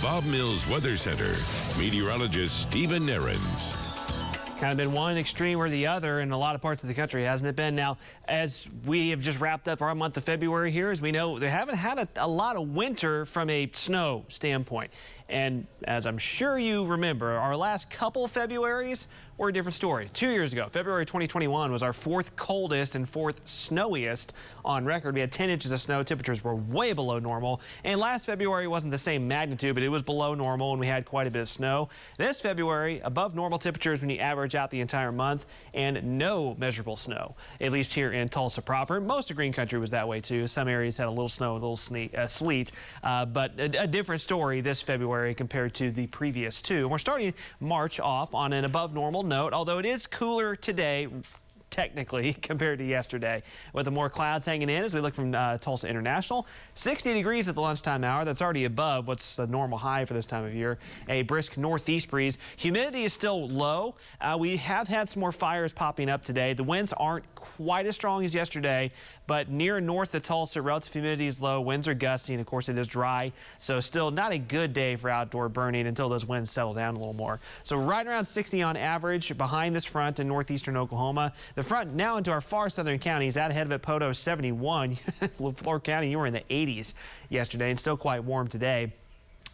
Bob Mills Weather Center, meteorologist Stephen Nehrenz. Kind of been one extreme or the other in a lot of parts of the country, hasn't it been? Now, as we have just wrapped up our month of February here, as we know, they haven't had a lot of winter from a snow standpoint. And as I'm sure you remember, our last couple Februaries were a different story. 2 years ago, February 2021 was our fourth coldest and fourth snowiest on record. We had 10 inches of snow. Temperatures were way below normal. And last February wasn't the same magnitude, but it was below normal, and we had quite a bit of snow. This February, above normal temperatures when you average out the entire month, and no measurable snow, at least here in Tulsa proper. Most of Green Country was that way too. Some areas had a little snow, a little sleet, but a different story this February compared to the previous two. We're starting March off on an above normal note, although it is cooler today technically compared to yesterday, with the more clouds hanging in as we look from Tulsa International. 60 degrees at the lunchtime hour. That's already above what's a normal high for this time of year. A brisk northeast breeze. Humidity is still low. We have had some more fires popping up today. The winds aren't quite as strong as yesterday, but near and north of Tulsa, relative humidity is low. Winds are gusty, and of course it is dry. So still not a good day for outdoor burning until those winds settle down a little more. So right around 60 on average behind this front in northeastern Oklahoma. The front now into our far southern counties. Out ahead of it, Poto 71. LaFleur County, you were in the 80s yesterday and still quite warm today.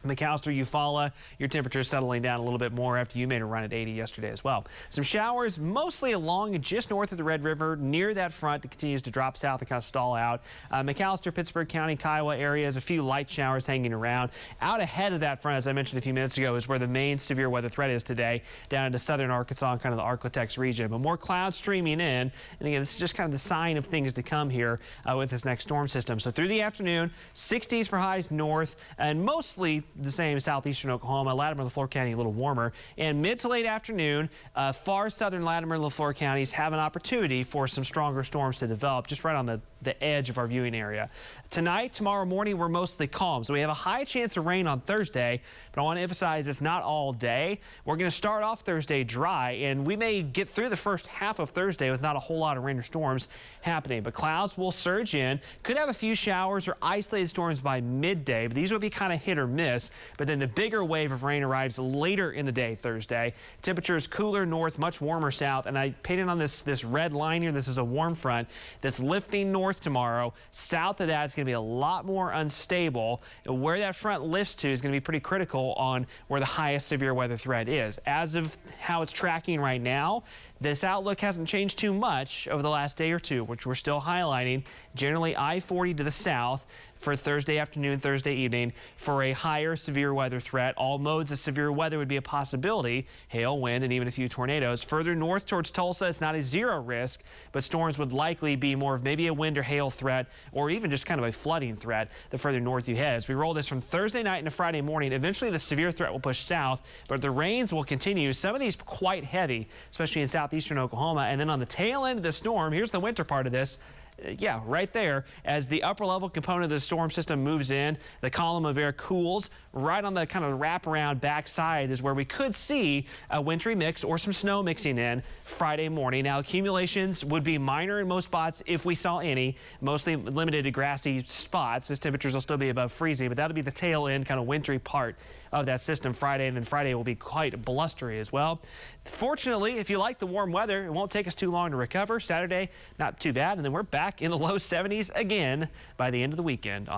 McAllister, Eufaula, your temperature settling down a little bit more after you made a run at 80 yesterday as well. Some showers mostly along just north of the Red River near that front. It continues to drop south and kind of stall out. McAllister, Pittsburgh County, Kiowa areas, a few light showers hanging around. Out ahead of that front, as I mentioned a few minutes ago, is where the main severe weather threat is today, down into southern Arkansas and kind of the Arklatex region. But more clouds streaming in. And again, this is just kind of the sign of things to come here with this next storm system. So through the afternoon, 60s for highs north and mostly the same southeastern Oklahoma. Latimer and LaFleur County a little warmer. And mid to late afternoon, far southern Latimer and LaFleur counties have an opportunity for some stronger storms to develop just right on the edge of our viewing area. Tonight, tomorrow morning, we're mostly calm. So we have a high chance of rain on Thursday, but I want to emphasize it's not all day. We're going to start off Thursday dry, and we may get through the first half of Thursday with not a whole lot of rain or storms happening. But clouds will surge in. Could have a few showers or isolated storms by midday, but these will be kind of hit or miss. But then the bigger wave of rain arrives later in the day Thursday. Temperatures cooler north, much warmer south. And I painted on this red line here. This is a warm front that's lifting north tomorrow. South of that, it's going to be a lot more unstable. And where that front lifts to is going to be pretty critical on where the highest severe weather threat is. As of how it's tracking right now, this outlook hasn't changed too much over the last day or two, which we're still highlighting. Generally I-40 to the south for Thursday afternoon, Thursday evening for a higher severe weather threat. All modes of severe weather would be a possibility. Hail, wind, and even a few tornadoes. Further north towards Tulsa, it's not a zero risk, but storms would likely be more of maybe a wind or hail threat or even just kind of a flooding threat the further north you head. As we roll this from Thursday night into Friday morning, eventually the severe threat will push south, but the rains will continue. Some of these quite heavy, especially in southeastern Oklahoma. And then on the tail end of the storm, here's the winter part of this. Yeah, right there. As the upper level component of the storm system moves in, the column of air cools. Right on the kind of wraparound backside is where we could see a wintry mix or some snow mixing in Friday morning. Now, accumulations would be minor in most spots if we saw any, mostly limited to grassy spots. As temperatures will still be above freezing, but that'll be the tail end kind of wintry part of that system Friday, and then Friday will be quite blustery as well. Fortunately, if you like the warm weather, it won't take us too long to recover. Saturday, not too bad, and then we're back in the low 70s again by the end of the weekend on